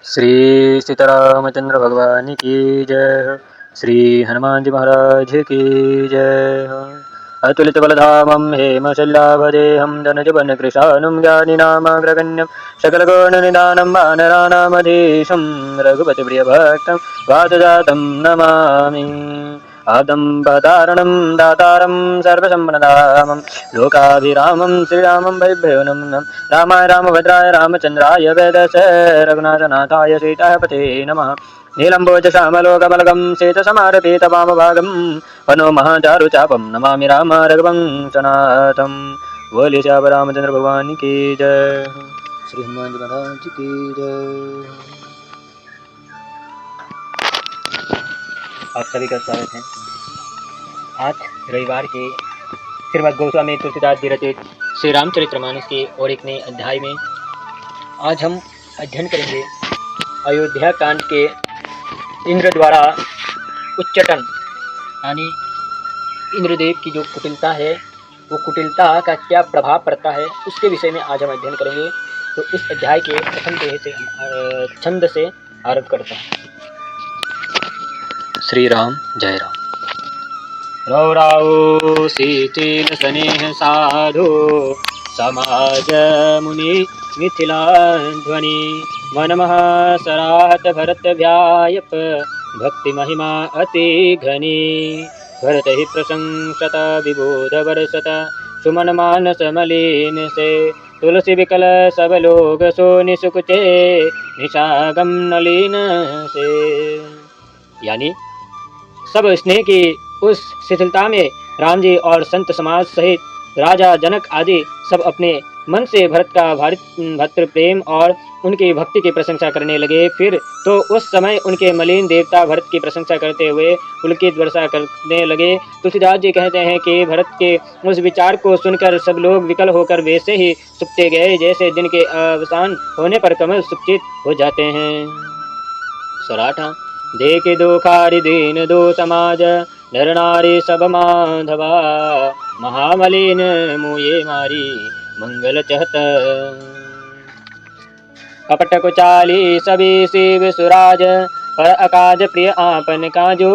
श्री सीतारामचंद्र भगवान की जय। श्री हनुमान जी महाराज की जय। अतुलित बलधामं हेमशल्लाभदेहं धनजवन कृशानुं ज्ञानिनामग्रगण्यं सकलगुणनिधानं वानराणामधीशं रघुपतिप्रियभक्तं वातजातं नमामि। आदम्बतारणं दातारं सर्वसम्पदामं लोकाभिरामं श्रीरामं भयभयो नमः। रामाय रामभद्राय रामचन्द्राय वेदसे रघुनाथनाथाय सीतापते नमः। नीलम्बोजश्यामलोकमलगं शेतसमारपेतवामभागं वनो महाचारुचापं नमामि राम रघुवंशनाथं। बोले श्याम रामचंद्र भगवान की जय। श्री हनुमान जी महाराज की जय। आप सभी का स्वागत है। आज रविवार के श्रीमद् गोस्वामी तुलसीदास जी रचित श्री रामचरितमानस के और एक नए अध्याय में आज हम अध्ययन करेंगे अयोध्या कांड के इंद्र द्वारा उच्चाटन, यानी इंद्रदेव की जो कुटिलता है वो कुटिलता का क्या प्रभाव पड़ता है उसके विषय में आज हम अध्ययन करेंगे। तो इस अध्याय के प्रथम देह से हम छंद से आरंभ करते हैं। श्री राम जय राम। रौराओ शीतील स्नेह साधु समाज मुनि मिथिला ध्वनि मनमः सराहत भरत व्यायप भक्ति महिमा अति घनी भरत ही प्रशंसत विबोध वर्षत सुमन मानस मलिन से तुलसी विकल सब लोग सो निसुकुचे निशागम नलीन से, यानी सब स्नेह की उस शिथिलता में राम जी और संत समाज सहित राजा जनक आदि सब अपने मन से भरत का भक्त प्रेम और उनकी भक्ति की प्रशंसा करने लगे। फिर तो उस समय उनके मलिन देवता भरत की प्रशंसा करते हुए पुलकित वर्षा करने लगे। तुलसीदास जी कहते हैं कि भरत के उस विचार को सुनकर सब लोग विकल होकर वैसे ही सुखते गए जैसे दिन के अवसान होने पर कमल सुखचित हो जाते हैं। सराठा देखे दो खारी दीन दो समाज नर नारी सब माधवा महामलिन मुये मारी मंगल चहत कपट कुचाली सभी शिव सुराज पर अकाज प्रिय आपन काजो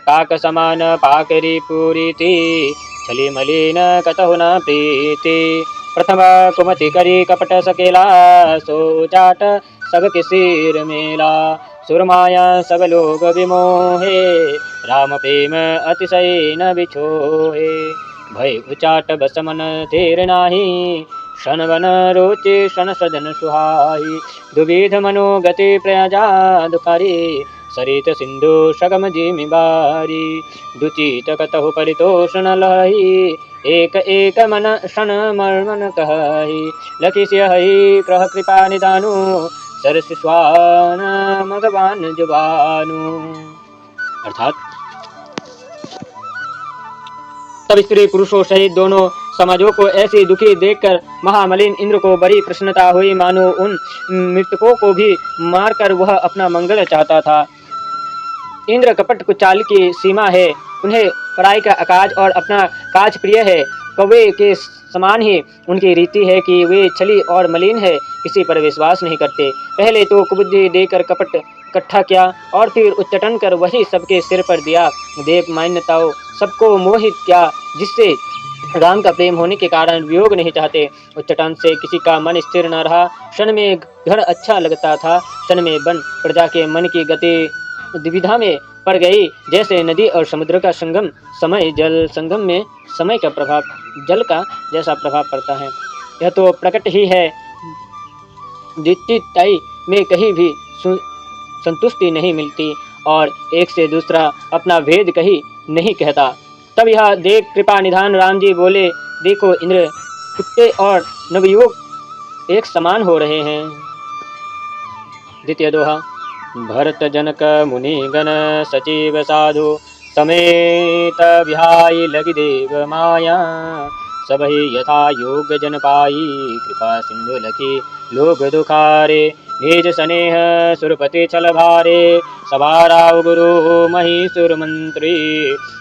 काक समान पाकरी पूरी थी छली मलिन कतहु न प्रीति प्रथम कुमति करी कपट सकेला सो चाट सब के सिर मेला सुरमाया सब लोग विमोहे राम प्रेम अतिशय न बिछोहे भय उचाट बस मन धीर नाही शन वन रोचे शन सदन सुहाई दुविध मनोगति प्रजा दुखारी सरित सिंधु सगम जिमि बारी दुचित कतहु परितोषण लही एक एक मन शन मर्मन कही लखी सिंह ग्रह कृपा निदानु सरस स्वान मगवान जुबानु। अर्थात तब स्त्री पुरुषों सहित दोनों समाजों को ऐसी दुखी देखकर महामलिन इंद्र को बड़ी प्रसन्नता हुई, मानो उन मृतकों को भी मारकर वह अपना मंगल चाहता था। इंद्र कपट कुचाल की सीमा है, उन्हें पराई का अकाज और अपना काज प्रिय है। कौवे के समान ही उनकी रीति है कि वे छली और मलिन है, किसी पर विश्वास नहीं करते। पहले तो कुबुद्धि देकर कपट इकट्ठा किया और फिर उच्चाटन कर वही सबके सिर पर दिया। देव मान्यताओं सबको मोहित किया, जिससे राम का प्रेम होने के कारण वियोग नहीं चाहते। उच्चाटन से किसी का मन स्थिर न रहा। क्षण में घर अच्छा लगता था, क्षण में वन प्रजा के मन की गति दुविधा में पड़ गई। जैसे नदी और समुद्र का संगम समय जल संगम में समय का प्रभाव जल का जैसा प्रभाव पड़ता है। यह तो प्रकट ही है, द्वितीयताई में कहीं भी संतुष्टि नहीं मिलती और एक से दूसरा अपना भेद कहीं नहीं कहता। तब यह देख कृपा निधान राम जी बोले, देखो इंद्र, कुत्ते और नवयुवक एक समान हो रहे हैं। द्वितीय दोहा। भरत जनक मुनि गण सचिव साधु समेत विहाई लगी देव माया सबहि यथा योग जन पाई कृपा सिंधु लखी लोग दुखारे निज स्नेह सुरपति छल भारे सभा राव गुरु महीसुर मंत्री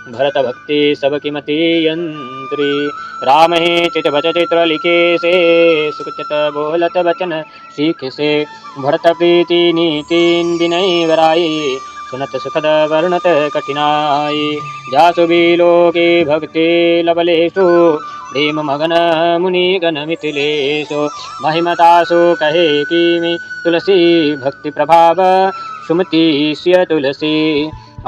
भरत भक्ति सबकी मति यंत्री राम ही चित भज चित्र लिखे से सुखचित बोलत वचन सीख से भरत प्रीति नीति विनय वराई सुनत सुखद वर्णत कठिनाई जासु लोके भक्ति लबलेषु प्रेम मगन मुनि गण मिथिलेशो महिमतासु कहे किमि तुलसी भक्ति प्रभाव सुमति सिय तुलसी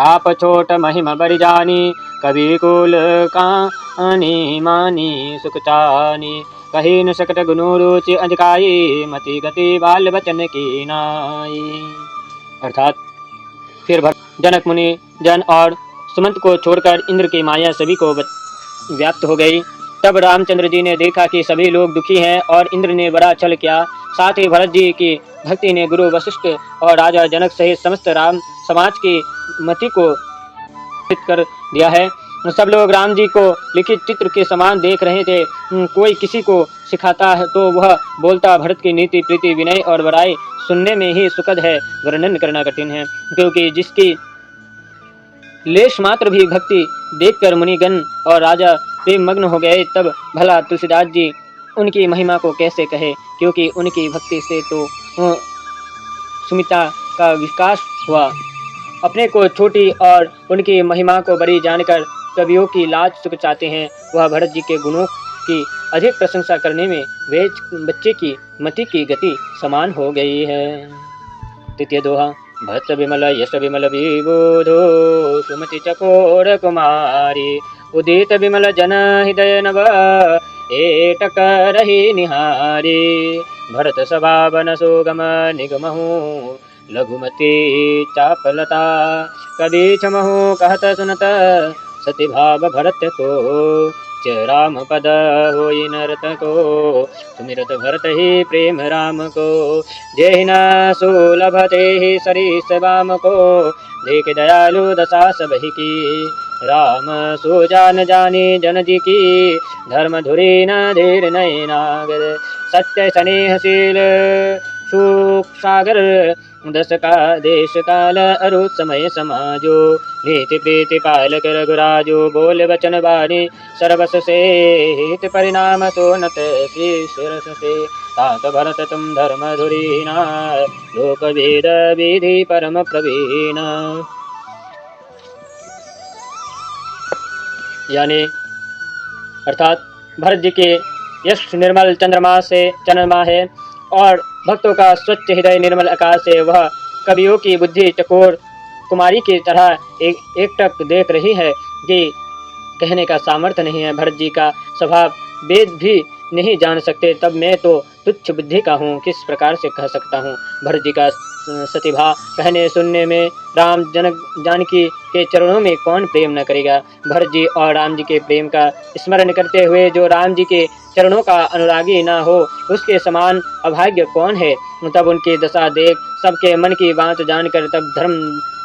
आप छोट महिमा बरि जानी कवि कुल कानी मानी सुख चानी कही न सकत गुनु रुचि अधिकाई मति गति बाल बचन की नाई। अर्थात फिर जनक मुनि जन और सुमंत को छोड़कर इंद्र की माया सभी को व्याप्त हो गई। तब रामचंद्र जी ने देखा कि सभी लोग दुखी हैं और इंद्र ने बड़ा छल किया। साथ ही भरत जी की भक्ति ने गुरु वशिष्ठ और राजा जनक सहित समस्त राम समाज की मति को कर दिया है। सब लोग राम जी को लिखित चित्र के समान देख रहे थे। कोई किसी को सिखाता है तो वह बोलता भरत की नीति प्रीति विनय और बड़ाई सुनने में ही सुखद है, वर्णन करना कठिन है। क्योंकि जिसकी लेश मात्र भी भक्ति देखकर मुनिगण और राजा प्रेम मग्न हो गए, तब भला तुलसीदास जी उनकी महिमा को कैसे कहे। क्योंकि उनकी भक्ति से तो सुमिता का विकास हुआ। अपने को छोटी और उनकी महिमा को बड़ी जानकर कवियों की लाज चुक चाहते हैं। वह भरत जी के गुणों की अधिक प्रशंसा करने में वे बच्चे की मति की गति समान हो गई है। तृतीय दोहा। भक्त विमल यश विमल विबोधो सुमति चकोर कुमारी उदित विमल जन हृदय नव एटक रही निहारी भरत सभावन सुगम निगमहु लघुमती चापलता कभी क्षमहु कहत सुनत सति भाव भरत को राम पद होई नरत को सुमिरत भरत ही प्रेम राम को जय न सुलभते ही सरीस वाम को देख दयालु दशा सब ही की राम सो जान जानी जन जी की धर्म धुरी न धीर नय नागर सत्य स्नेहशील सुख सागर दस का देश काल अरु समय समाजो नीति प्रीति पालक रघुराजो बोल वचन वाणी सर्वस से हित परिणाम सोनत श्री शिरस से तात भरत तुम धर्म धुरीना लोक वेद विधि परम प्रवीण। यानी अर्थात भरत जी के यश निर्मल चंद्रमा है और भक्तों का स्वच्छ हृदय निर्मल आकाश से वह कवियों की बुद्धि चकोर कुमारी की तरह एकटक देख रही है कि कहने का सामर्थ्य नहीं है। भरत जी का स्वभाव वेद भी नहीं जान सकते, तब मैं तो तुच्छ बुद्धि का हूँ, किस प्रकार से कह सकता हूँ। भरत जी का सतिभा कहने सुनने में राम जानकी के चरणों में कौन प्रेम न करेगा। भरत जी और राम जी के प्रेम का स्मरण करते हुए जो राम जी के चरणों का अनुरागी न हो, उसके समान अभाग्य कौन है। तब उनकी दशा देख सबके मन की बात जानकर तब धर्म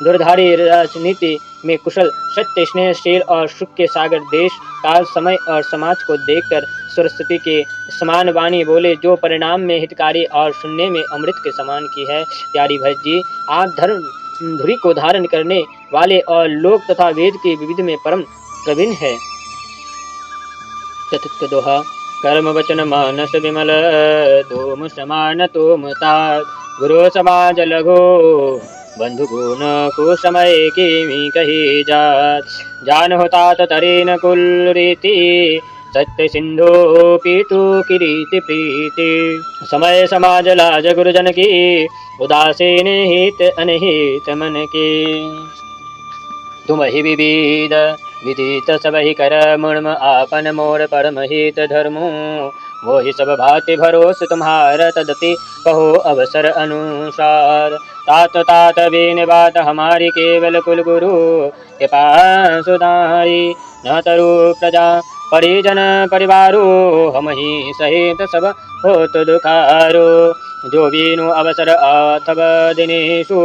दुर्धारी राजनीति में कुशल सत्य स्नेहशील और सुख के सागर देश काल समय और समाज को देखकर सरस्वती के समान वाणी बोले, जो परिणाम में हितकारी और सुनने में अमृत के समान की है। प्यारी भरत जी, आप धर्म धुरी को धारण करने वाले और लोक तथा वेद की विविध में परम प्रवीण है। चतुर्थ दोहा। कर्म वचन मानस विमल तुम समान तुम तात गुरु समाज लघो बंधु गुण को समय की कही जात जान होता तरीन कुल रीति सत्य सिंधु पीतु किरीति प्रीति समय समाज लाज गुरुजन की उदासीन हित अनहित मन की तुम ही विविध विदित सब ही कर मुर्म आपन मोर परम हित धर्मो वो ही सब भांति भरोस तुम्हार तदति कहो अवसर अनुसार तात तात बीन बात हमारी केवल कुल गुरु कृपा सुधारी न तरु प्रजा परिजन परिवारो हम ही सहित सब होत दुखारो जो बीनु अवसर अथव दिनेशु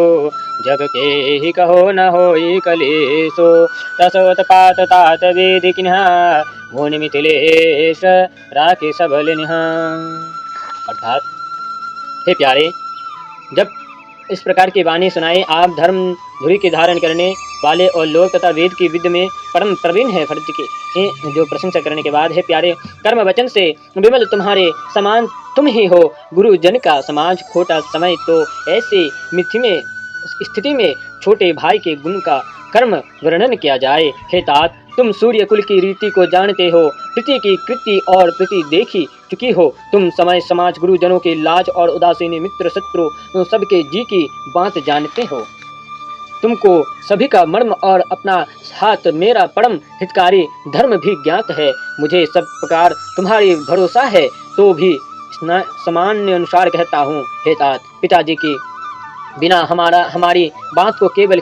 जग के ही कहो न होई कलेशो तसोत्पात तात विधि किन्हा भुवन मिथिलेश राखी सब लिन्हा। अर्थात हे प्यारे, जब इस प्रकार की वाणी सुनाई, आप धर्म धुरी के धारण करने वाले और लोक तथा वेद की विद्य में परम प्रवीण है। भरत जी की जो प्रशंसा करने के बाद, है प्यारे, कर्म वचन से विमल तुम्हारे समान तुम ही हो। गुरु जन का समाज खोटा समय तो ऐसी मिथि में स्थिति में छोटे भाई के गुण का कर्म वर्णन किया जाए। हे तात, तुम सूर्य कुल की रीति को जानते हो, प्रीति की कृति और प्रीति देखी चुकी हो। तुम समय समाज गुरुजनों के लाज और उदासीन मित्र शत्रु सबके जी की बात जानते हो। तुमको सभी का मर्म और अपना हाथ मेरा परम हितकारी धर्म भी ज्ञात है। मुझे सब प्रकार तुम्हारी भरोसा है, तो भी सामान्य अनुसार कहता हूँ। हे तात, पिताजी की बिना हमारी बात को केवल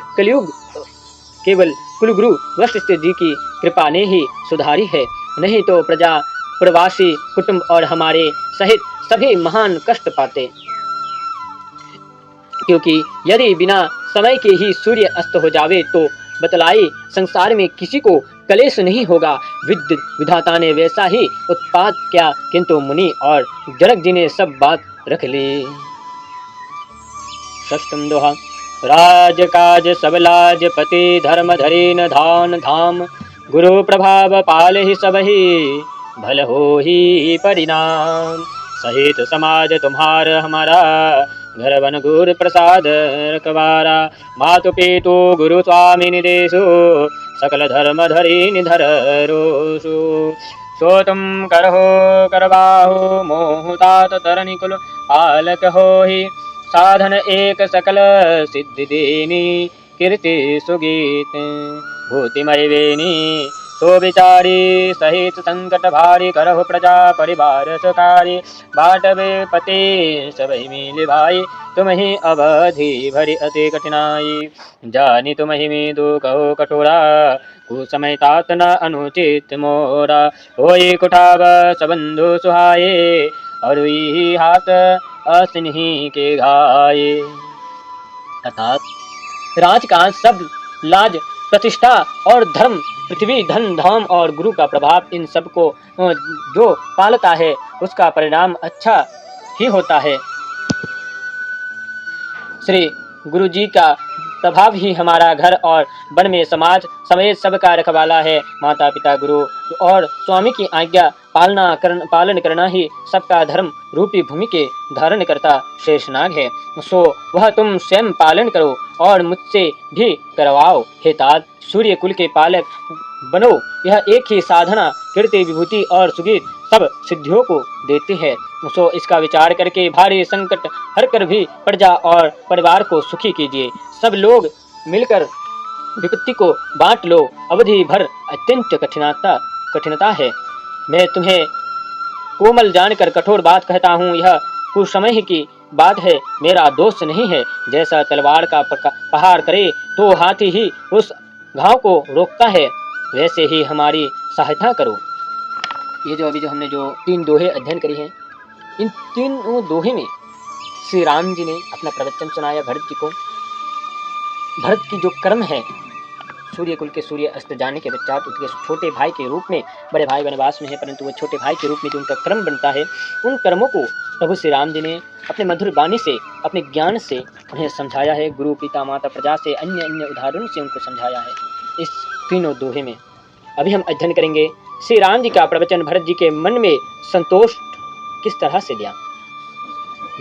कुलगुरु वशिष्ठ जी की कृपा ने ही सुधारी है, नहीं तो प्रजा प्रवासी कुटुंब और हमारे सहित सभी महान कष्ट पाते। क्योंकि यदि बिना समय के ही सूर्य अस्त हो जावे तो बतलाई संसार में किसी को कलेश नहीं होगा। विधाता ने वैसा ही उत्पात किया, किंतु मुनि और जनक जी ने सब बात रख ली। षष्ठम दोहा। राज काज सब लाज पति धर्म धरी न धान धाम, गुरु प्रभाव पाल ही सब ही भल हो ही परिणाम। सहित समाज तुम्हार हमारा, घर वन गुर प्रसाद रखवारा। मातु पितु गुरु स्वामी निदेशु, सकल धर्म धरी निधर रोसु। सो तुम करहो करबाहो, मोह तात तरनि कुल पालक होहि। साधन एक सकल सिद्धि देनी, कीर्ति सुगीत भूति मरिवेनी। सो विचारी सहित संकट भारी, करहु प्रजा परिवार सुखारी। बाटवे पते सबहि मिल भाई, तुम ही अवधि भरी अति कठिनाई। जानी तुम ही में दो कहो कठोरा, कुसमय तात न अनुचित मोरा। होई कुठाव सबंधु सुहाये, और हाथ असनिही के घाये। अर्थात राजकाज सब लाज प्रतिष्ठा और धर्म, पृथ्वी धन धाम और गुरु का प्रभाव, इन सब को जो पालता है उसका परिणाम अच्छा ही होता है। श्री गुरु जी का प्रभाव ही हमारा घर और वन में समाज समेत सबका रखवाला है। माता पिता गुरु और स्वामी की आज्ञा पालन करना ही सबका धर्म रूपी भूमि के धारण करता शेषनाग है। सो वह तुम स्वयं पालन करो और मुझसे भी करवाओ। हे तात, सूर्य कुल के पालक बनो, यह एक ही साधना कीर्ति विभूति और सुगीत सब सिद्धियों को देती है। सो इसका विचार करके भारी संकट हर कर भी प्रजा और परिवार को सुखी कीजिए। सब लोग मिलकर विपत्ति को बांट लो। अवधि भर अत्यंत कठिनता है। मैं तुम्हें कोमल जानकर कठोर बात कहता हूँ, यह कुछ समय की बात है, मेरा दोष नहीं है। जैसा तलवार का प्रहार करे तो हाथी ही उस घाव को रोकता है, वैसे ही हमारी सहायता करो। ये जो अभी जो हमने जो 3 दोहे अध्ययन करी हैं, इन 3 दोहे में श्री राम जी ने अपना प्रवचन सुनाया भरत जी को। भरत की जो कर्म है, सूर्य कुल के सूर्य अस्त जाने के पश्चात उसके छोटे भाई के रूप में, बड़े भाई वनवास में है परंतु वह छोटे भाई के रूप में जो उनका कर्म बनता है, उन कर्मों को प्रभु श्री राम जी ने अपने मधुर वाणी से, अपने ज्ञान से उन्हें समझाया है। गुरु पिता माता प्रजा से अन्य अन्य उदाहरणों से उनको समझाया है इस 3 दोहे में। अभी हम अध्ययन करेंगे श्री राम जी का प्रवचन भरत जी के मन में संतोष किस तरह से दिया।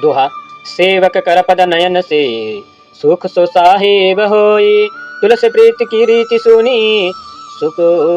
दोहा। सेवक कर पद नयन से, सुख सो साहेब होई। तुलसी प्रीति की रीति सुनी, सुख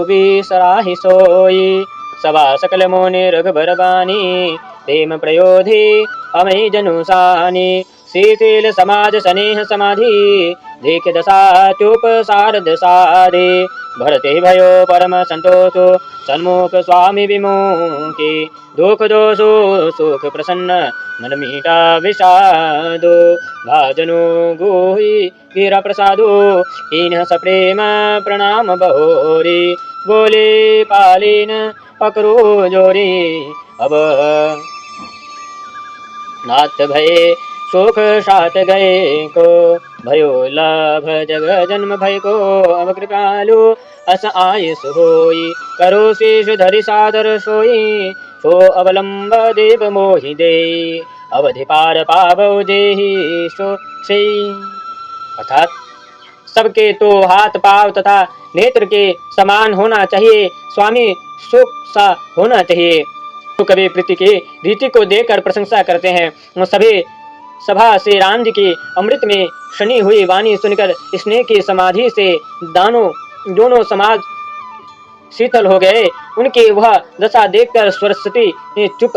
भी सराहि सोई। सभा सकल मोने रघुबर बानी, प्रेम प्रयोधि अमय जनुसानी। शीतल समाज स्नेह समाधि, देख दशा चुप सारद साधे। भरते भयो परम संतोषो, सन्मुख स्वामी विमुखी। दुख दोषो सुख प्रसन्न, मन मीठा विषादो। भाजनो गोहि गिरा प्रसादो, इन्ह सप्रेम प्रणाम बहोरी। बोले पालिन पकरो जोरी, अब नाथ भये शोक साथ गए को। भयो लाभ जग जन्म भय को, अब कृपालु अस आय सोई। करो शीश धरि सादर सोई, सो अवलंब देव मोहि दे। अवधि पार पावो जेहि सो से। अर्थात सबके तो हाथ पांव तथा नेत्र के समान होना चाहिए, स्वामी शोक सा होना चाहिए। तो कवि प्रीति की रीति को देखकर प्रशंसा करते हैं। सभी सभा से राम जी की अमृत में शनि हुई वाणी सुनकर स्नेह की समाधि से दोनों समाज शीतल हो गए। उनकी वह दशा देखकर सरस्वती चुप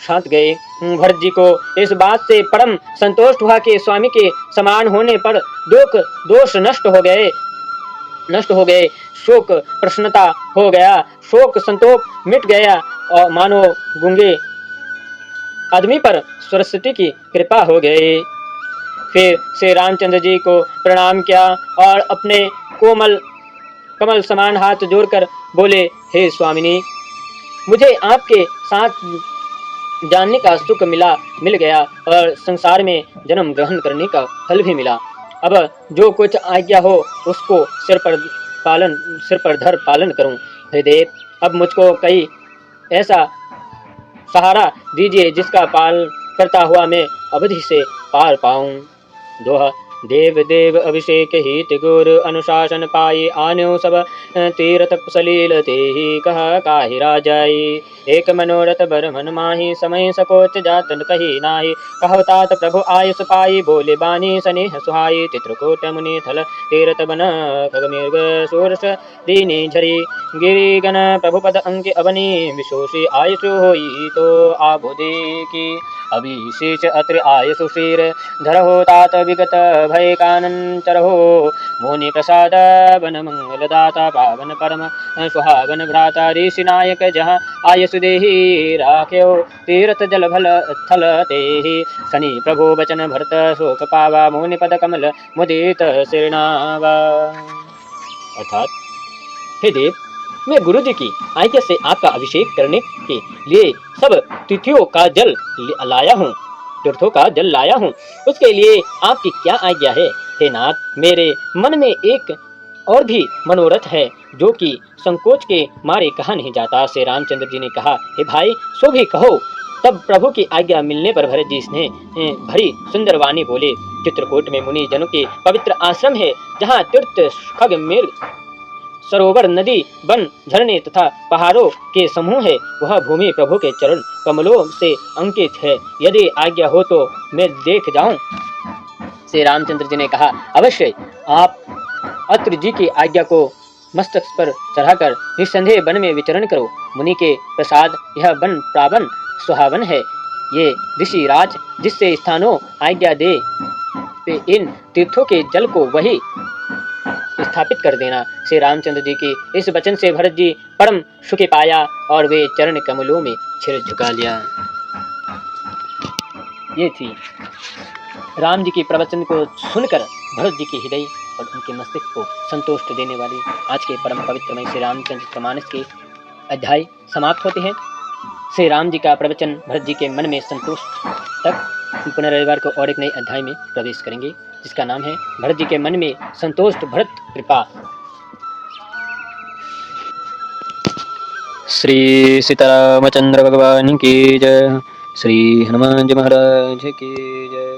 शांत गए। भरत जी को इस बात से परम संतोष हुआ कि स्वामी के समान होने पर दोष नष्ट हो गए, शोक प्रसन्नता हो गया, शोक संतोष मिट गया और मानो गूंगे आदमी पर सरस्वती की कृपा हो गई। फिर श्री रामचंद्र जी को प्रणाम किया और अपने कमल समान हाथ जोड़कर बोले, हे स्वामिनी, मुझे आपके साथ जानने का सुख मिल गया और संसार में जन्म ग्रहण करने का फल भी मिला। अब जो कुछ आज्ञा हो उसको सिर पर धर पालन करूं। हे देव, अब मुझको कई ऐसा सहारा दीजिए जिसका पालन करता हुआ मैं अवधि से पार पाऊं। दोहा। देव देव अभिषेक हित गुर अनुशासन पाई, आन्यो सब तीरथ सलील तेहि कह काहि राजाई। एक मनोरथ बर मन माही, समय सकोच जातन कही नाही। कहो तात प्रभु आयुष पाई, बोले बानी स्नेह सुहाई। चित्रकूट मुनि थल तीरथ बन, खग मृग सूरस दीनी झरी। गिरिगण प्रभु पद अंक अवनी, विशोषी आयुषु होई तो आबुदे की। अभिशेष अत्र आयुषु शीर, धरहो तात विगत भय कानन चरहो। मुनि प्रसाद बन मंगल दाता, पावन परम सुहावन भ्राता। ऋषि नायक जहाँ आयुषु देहि, राख्यो तीर्थ जल भल थल तेहि। शनि प्रभु बचन भरत शोक पावा, मुनि पद कमल मुदित सिरनावा। अर्थात, हे देव, मैं गुरु जी की आज्ञा से आपका अभिषेक करने के लिए सब तीर्थों का जल लाया हूँ। उसके लिए आपकी क्या आज्ञा है? हे नाथ, मेरे मन में एक और भी मनोरथ है जो कि संकोच के मारे कहा नहीं जाता। श्री रामचंद्र जी ने कहा, हे भाई, सो भी कहो। तब प्रभु की आज्ञा मिलने पर भरत जी ने भरी सुंदर वाणी बोले, चित्रकूट में मुनि जनों के पवित्र आश्रम है, जहाँ तीर्थ खग मृग सरोवर नदी वन झरने तथा पहाड़ों के समूह है। वह भूमि प्रभु के चरण कमलों से अंकित है। यदि आज्ञा हो तो मैं देख जाऊं। श्री रामचंद्र जी ने कहा, अवश्य, आप अत्र जी की आज्ञा को मस्तक पर चढ़ाकर निस्संदेह वन में विचरण करो। मुनि के प्रसाद यह वन पावन सुहावन है। ये ऋषि राज जिससे स्थानों आज्ञा दे इन तीर्थों के जल को वही स्थापित कर देना। श्री रामचंद्र जी की इस वचन से भरत जी परम सुखी पाया और वे चरण कमलों में सिर झुका लिया। ये थी राम जी की प्रवचन को सुनकर भरत जी के हृदय और उनके मस्तिष्क को संतुष्ट देने वाली आज के परम पवित्रमय श्री रामचंद्र मानस के अध्याय समाप्त होते हैं। श्री राम जी का प्रवचन भरत जी के मन में संतुष्ट तक पुनः रविवार को और एक नए अध्याय में प्रवेश करेंगे, जिसका नाम है भरत जी के मन में संतोष्ट भरत कृपा। श्री सीतारामचंद्र भगवान की जय। श्री हनुमान जी महाराज की जय।